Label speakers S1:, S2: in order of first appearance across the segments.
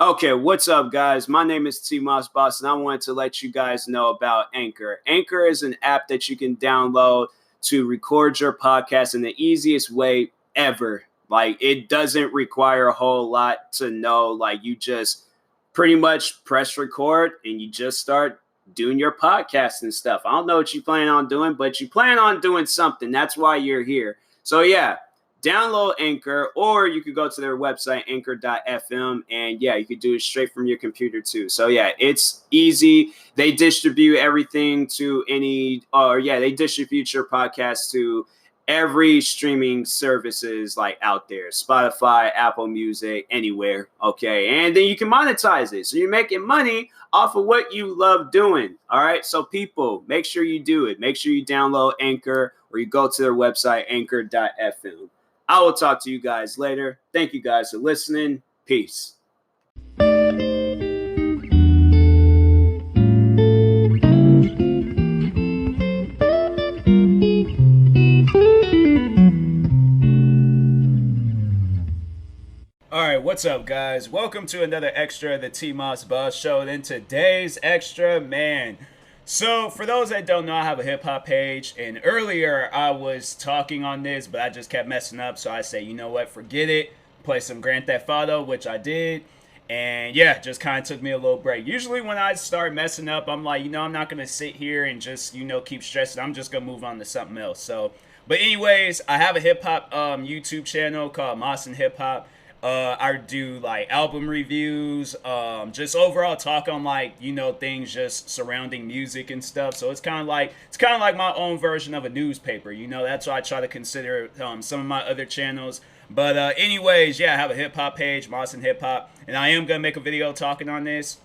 S1: Okay, what's up, guys? My name is TMossBoss, and I wanted to let you guys know about Anchor. Anchor is an app that you can download to record your podcast in the easiest way ever. Like, it doesn't require a whole lot to know. Like, you just pretty much press record and you just start doing your podcast and stuff. I don't know what you plan on doing, but you plan on doing something. That's why you're here. So, yeah, download Anchor, or you could go to their website, anchor.fm, and yeah, you could do it straight from your computer too. So yeah, it's easy. They distribute everything to they distribute your podcast to every streaming services like out there, Spotify, Apple Music, anywhere. Okay, and then you can monetize it, so you're making money off of what you love doing. All right, so people, make sure you do it. Make sure you download Anchor, or you go to their website, anchor.fm. I will talk to you guys later. Thank you guys for listening. Peace. All right, what's up, guys? Welcome to another extra of the TMossBoss show. And in today's extra, man. So, for those that don't know, I have a hip hop page, and earlier I was talking on this, but I just kept messing up. So I say, you know what, forget it. Play some Grand Theft Auto, which I did, and yeah, just kind of took me a little break. Usually, when I start messing up, I'm like, I'm not gonna sit here and just keep stressing. I'm just gonna move on to something else. So, but anyways, I have a hip hop YouTube channel called Moss and Hip Hop. I do like album reviews, just overall talk on like things just surrounding music and stuff. So it's kind of like my own version of a newspaper. That's why I try to consider some of my other channels. But anyways, yeah, I have a hip hop page, Moss and Hip Hop, and I am gonna make a video talking on this.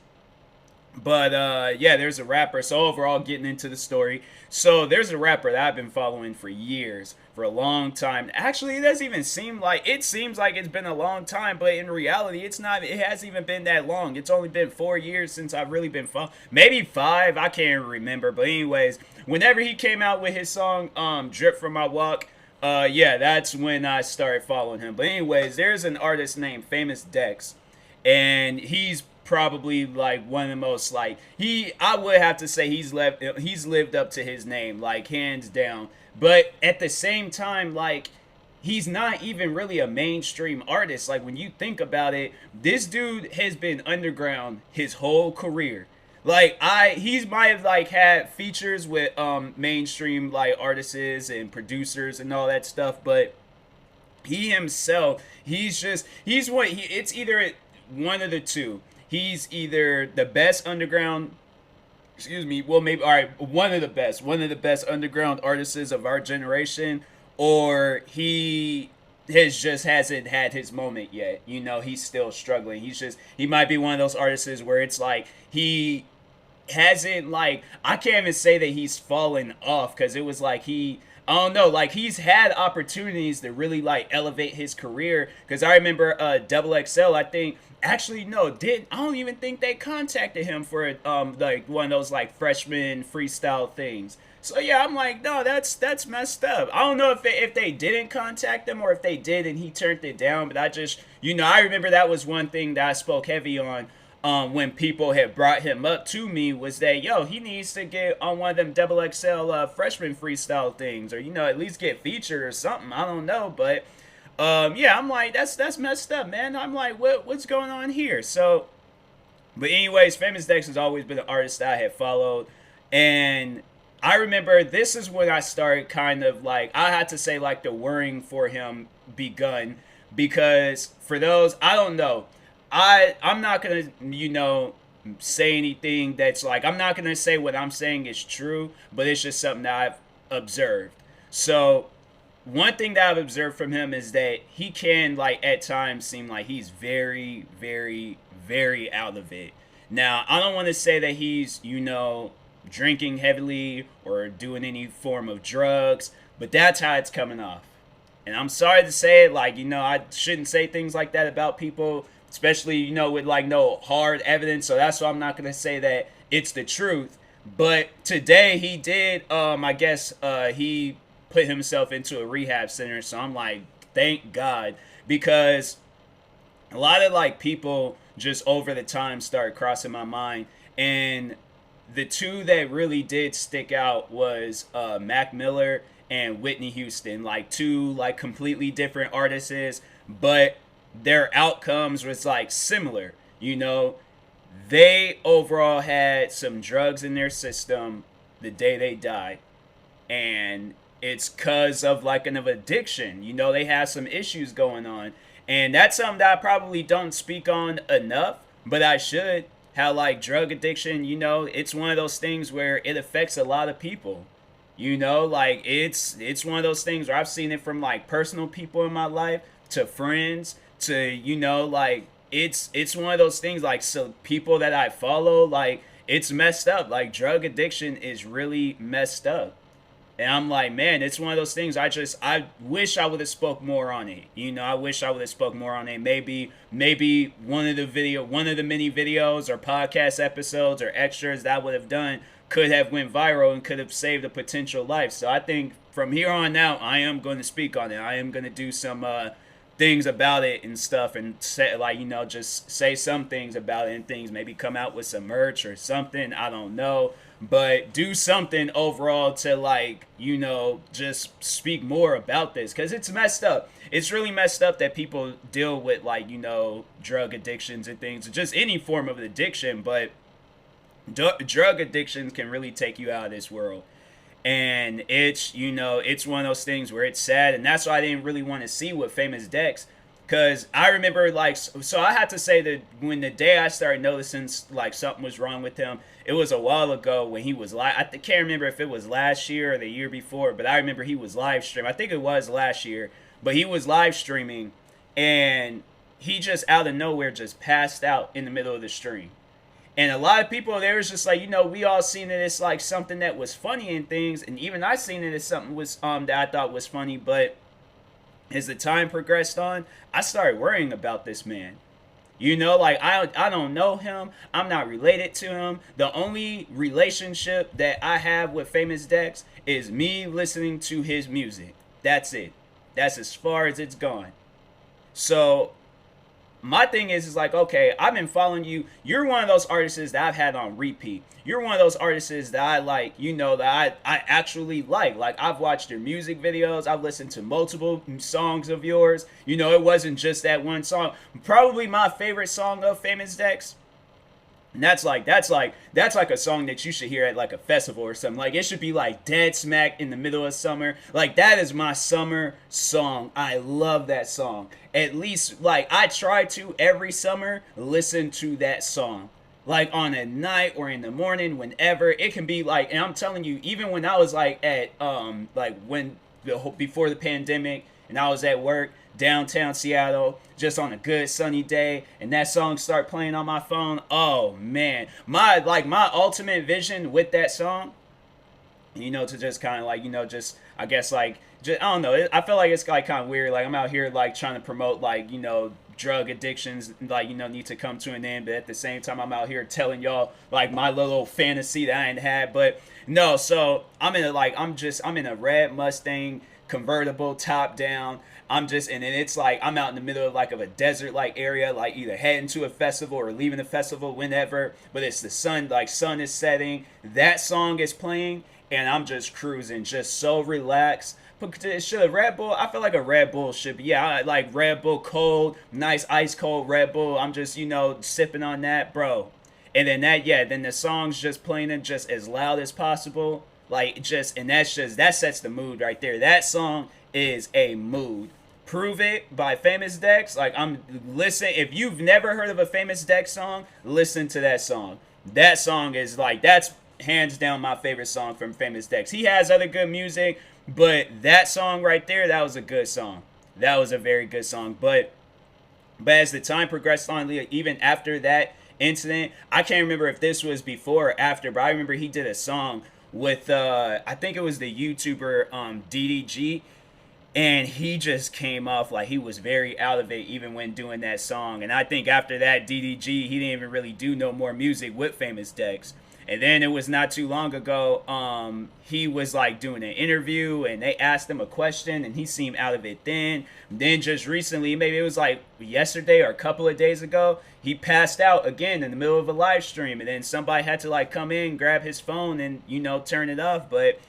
S1: But yeah, there's a rapper. So overall, getting into the story. So there's a rapper that I've been following for years, for a long time. Actually, it doesn't even seem like it seems like it's been a long time, but in reality, it's not. It hasn't even been that long. It's only been 4 years since I've really been following. Maybe 5. I can't remember. But anyways, whenever he came out with his song "Drip from My Walk." Yeah, that's when I started following him. But anyways, there's an artist named Famous Dex, and he's probably like one of the most like I would have to say he's lived up to his name, like hands down. But at the same time, like, he's not even really a mainstream artist. Like, when you think about it, this dude has been underground his whole career. Like, he's might have like had features with mainstream like artists and producers and all that stuff, but he himself, it's either one of the two. He's either the best underground, excuse me, well, maybe, all right, one of the best underground artists of our generation, or he hasn't had his moment yet. He's still struggling. He might be one of those artists where it's like he hasn't, like, I can't even say that he's fallen off, because it was like I don't know, like, he's had opportunities to really like elevate his career. Because I remember Double XL, I think, actually no, I don't even think they contacted him for like one of those like freshman freestyle things. So yeah, I'm like, no, that's messed up. I don't know if they didn't contact him, or if they did and he turned it down. But I just, I remember that was one thing that I spoke heavy on when people had brought him up to me, was that, yo, he needs to get on one of them Double XL freshman freestyle things, or at least get featured or something. I don't know, but yeah, I'm like, that's messed up, man. I'm like, what's going on here? So, but anyways, Famous Dex has always been an artist that I had followed, and I remember this is when I started kind of like, I had to say, like, the worrying for him begun, because for those, I don't know, I'm not gonna say anything that's like, I'm not gonna say what I'm saying is true, but it's just something that I've observed. So one thing that I've observed from him is that he can, like, at times seem like he's very, very, very out of it. Now, I don't want to say that he's, drinking heavily or doing any form of drugs, but that's how it's coming off. And I'm sorry to say it, like, I shouldn't say things like that about people, especially, with like no hard evidence. So that's why I'm not going to say that it's the truth. But today he did, I guess, he put himself into a rehab center. So I'm like, thank God, because a lot of like people just over the time started crossing my mind. And the two that really did stick out was Mac Miller and Whitney Houston, like two like completely different artists, but their outcomes was like similar. You know, they overall had some drugs in their system the day they died, and it's cause of like an addiction. You know, they have some issues going on, and that's something that I probably don't speak on enough, but I should. How like drug addiction, you know, it's one of those things where it affects a lot of people. You know, like it's one of those things where I've seen it from like personal people in my life to friends to, you know, like it's one of those things like, so people that I follow, like it's messed up. Like drug addiction is really messed up. And I'm like, man, it's one of those things. I wish I would have spoke more on it. You know, I wish I would have spoke more on it. Maybe one of the many videos or podcast episodes or extras that I would have done could have went viral and could have saved a potential life. So I think from here on out, I am going to speak on it. I am going to do some things about it and stuff, and say, like, you know, just say some things about it and things. Maybe come out with some merch or something. I don't know, but do something overall to, like, you know, just speak more about this, because it's messed up. It's really messed up that people deal with, like, you know, drug addictions and things, just any form of addiction, but drug addictions can really take you out of this world. And it's, you know, it's one of those things where it's sad, and that's why I didn't really want to see what Famous Dex, because I remember, like, so I had to say that when the day I started noticing like something was wrong with him, it was a while ago when he was live. I can't remember if it was last year or the year before, but I remember he was live streaming. I think it was last year, but he was live streaming, and he just out of nowhere just passed out in the middle of the stream. And a lot of people, they was just like, you know, we all seen it as like something that was funny and things, and even I seen it as something was that I thought was funny. But as the time progressed on, I started worrying about this man. You know, like I don't know him. I'm not related to him. The only relationship that I have with Famous Dex is me listening to his music. That's it. That's as far as it's gone. So my thing is like, okay, I've been following you. You're one of those artists that I've had on repeat. You're one of those artists that I like, you know, that I actually like. Like, I've watched your music videos. I've listened to multiple songs of yours. You know, it wasn't just that one song. Probably my favorite song of Famous Dex. And that's like a song that you should hear at like a festival or something. Like, it should be like dead smack in the middle of summer. Like, that is my summer song. I love that song. At least, like, I try to every summer listen to that song. Like on a night or in the morning, whenever. It can be like, and I'm telling you, even when I was like at like when before the pandemic and I was at work downtown Seattle, just on a good sunny day, and that song start playing on my phone. Oh man, my ultimate vision with that song, you know, to just kind of like, you know, just I guess like just, I don't know, I feel like it's like kind of weird. Like, I'm out here like trying to promote, like, you know, drug addictions, like, you know, need to come to an end, but at the same time I'm out here telling y'all like my little fantasy that I ain't had. But no, so I'm in a red Mustang convertible, top down. And then it's like I'm out in the middle of like a desert like area, like either heading to a festival or leaving the festival, whenever. But it's the sun, like sun is setting. That song is playing, and I'm just cruising, just so relaxed. But should a Red Bull? I feel like a Red Bull should be. Yeah, I like Red Bull cold, nice ice cold Red Bull. I'm just, you know, sipping on that, bro. And then then the song's just playing it just as loud as possible. Like, just, and that sets the mood right there. That song is a mood. Prove It by Famous Dex. Like, if you've never heard of a Famous Dex song, listen to that song. That song is like, that's hands down my favorite song from Famous Dex. He has other good music, but that song right there, that was a good song. That was a very good song. But as the time progressed on, even after that incident, I can't remember if this was before or after, but I remember he did a song with I think it was the YouTuber DDG, and he just came off like he was very out of it even when doing that song. And I think after that, DDG, he didn't even really do no more music with Famous Dex. And then it was not too long ago, he was like doing an interview and they asked him a question and he seemed out of it then just recently, maybe it was like yesterday or a couple of days ago, he passed out again in the middle of a live stream, and then somebody had to like come in, grab his phone and turn it off. But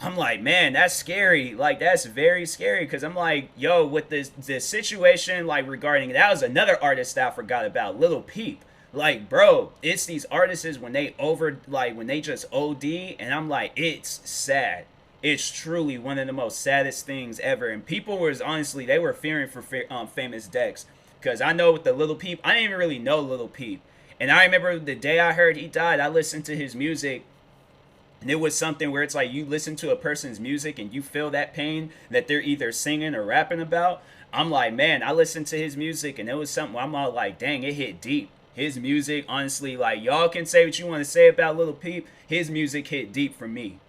S1: I'm like, man, that's scary. Like, that's very scary, because I'm like, yo, with this situation, like, regarding, that was another artist that I forgot about, Lil Peep. Like, bro, it's these artists when they when they just OD, and I'm like, it's sad. It's truly one of the most saddest things ever. And people was honestly, they were fearing for Famous Dex, because I know with the Lil Peep, I didn't even really know Lil Peep. And I remember the day I heard he died, I listened to his music. And it was something where it's like you listen to a person's music and you feel that pain that they're either singing or rapping about. I'm like, man, I listened to his music and it was something where I'm all like, dang, it hit deep. His music, honestly, like, y'all can say what you want to say about Lil Peep. His music hit deep for me.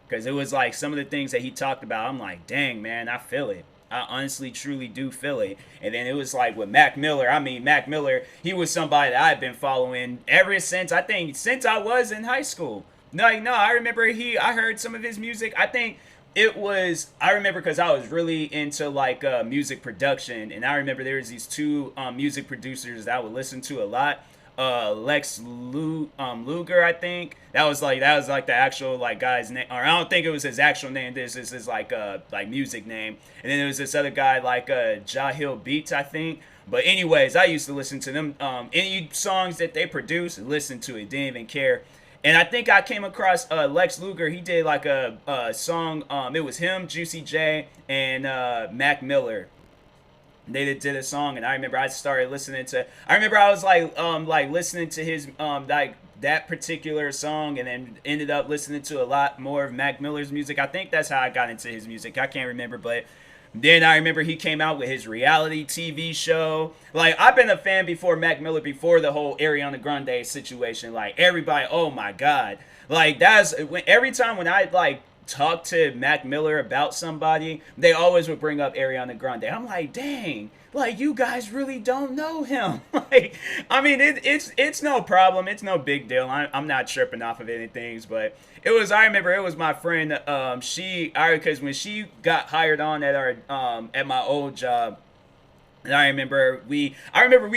S1: Because it was like some of the things that he talked about, I'm like, dang, man, I feel it. I honestly, truly do feel it. And then it was like with Mac Miller. I mean, Mac Miller, he was somebody that I've been following ever since, I think, since I was in high school. No, I remember I heard some of his music. I think I remember because I was really into like music production. And I remember there was these two music producers that I would listen to a lot. Luger, I think. That was like the actual like guy's name, or I don't think it was his actual name. This is his like music name. And then there was this other guy like Jahil Beats, I think. But anyways, I used to listen to them. Any songs that they produced, listen to it. Didn't even care. And I think I came across Lex Luger. He did like a song. It was him, Juicy J, and Mac Miller. They did a song, and I remember I started listening to. I remember I was like listening to his like that particular song, and then ended up listening to a lot more of Mac Miller's music. I think that's how I got into his music. I can't remember, but then I remember he came out with his reality TV show. Like, I've been a fan before Mac Miller, before the whole Ariana Grande situation. Like, everybody, oh my God. Like, every time when I like talk to Mac Miller about somebody, they always would bring up Ariana Grande. I'm like, dang, like, you guys really don't know him. Like, I mean, it's no problem. It's no big deal. I'm not tripping off of anything, but I remember it was my friend, because when she got hired on at my old job, and I remember we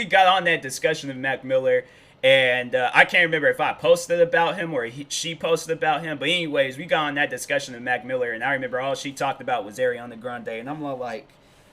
S1: got on that discussion of Mac Miller, and I can't remember if I posted about him or she posted about him. But anyways, we got on that discussion of Mac Miller, and I remember all she talked about was Ariana Grande, and I'm like,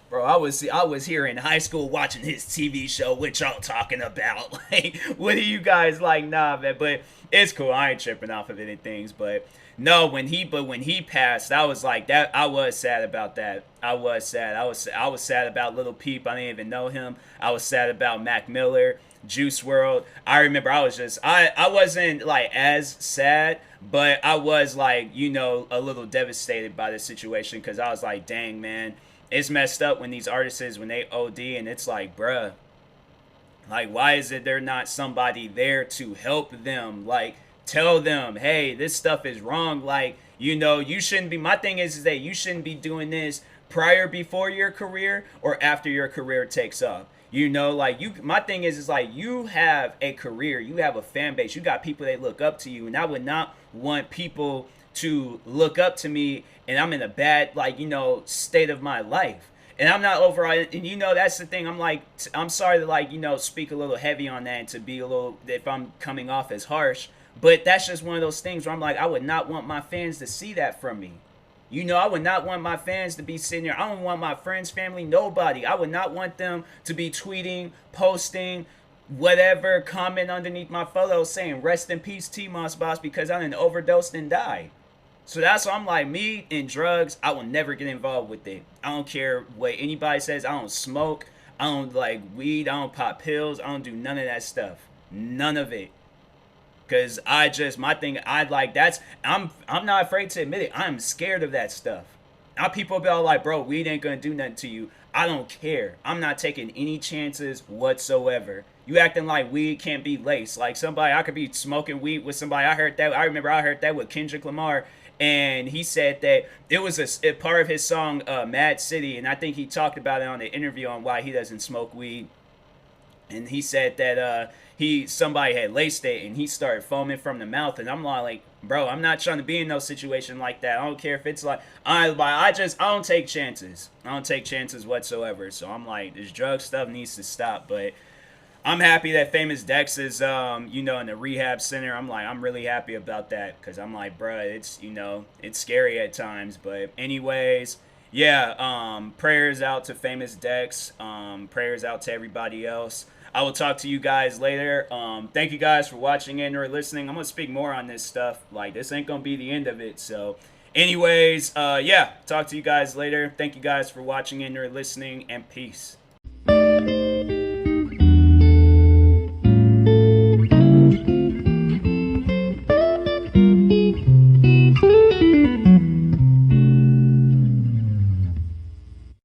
S1: bro, I was here in high school watching his TV show. What y'all talking about? Like, what are you guys like? Nah, man. But it's cool. I ain't tripping off of anything. But no, when he passed, I was like that. I was sad about that. I was sad. I was sad about Lil Peep. I didn't even know him. I was sad about Mac Miller, Juice WRLD. I remember I wasn't like as sad, but I was like, a little devastated by the situation, because I was like, dang, man. It's messed up when these artists, when they OD, and it's like, bruh, like, why is it there not somebody there to help them? Like, tell them, hey, this stuff is wrong. Like, you shouldn't be, my thing is that you shouldn't be doing this before your career or after your career takes off. Like, my thing is like, you have a career, you have a fan base, you got people that look up to you, and I would not want people to look up to me and I'm in a bad, state of my life. And I'm not over, and that's the thing. I'm like, I'm sorry to speak a little heavy on that, and to be a little, if I'm coming off as harsh, but that's just one of those things where I'm like, I would not want my fans to see that from me. I would not want my fans to be sitting there. I don't want my friends, family, nobody. I would not want them to be tweeting, posting, whatever, comment underneath my photo saying, rest in peace, TMossBoss, because I didn't overdose and die. So that's why I'm like, me and drugs, I will never get involved with it. I don't care what anybody says. I don't smoke. I don't like weed. I don't pop pills. I don't do none of that stuff. None of it. Because my thing, I'm not afraid to admit it. I'm scared of that stuff. Now people be all like, bro, weed ain't going to do nothing to you. I don't care. I'm not taking any chances whatsoever. You acting like weed can't be laced. Like, I could be smoking weed with somebody. I remember I heard that with Kendrick Lamar. And he said that it was a part of his song, Mad City. And I think he talked about it on the interview on why he doesn't smoke weed. and he said that somebody had laced it, and he started foaming from the mouth, and I'm like, bro, I'm not trying to be in no situation like that. I don't care if it's like I don't take chances. I don't take chances whatsoever. So I'm like, this drug stuff needs to stop. But I'm happy that Famous Dex is in the rehab center. I'm really happy about that, because I'm like, bro, it's it's scary at times. But anyways, yeah, prayers out to Famous Dex. Prayers out to everybody else. I will talk to you guys later. Thank you guys for watching and or listening. I'm gonna speak more on this stuff. Like, this ain't gonna be the end of it. So, anyways, yeah, talk to you guys later. Thank you guys for watching and or listening, and peace.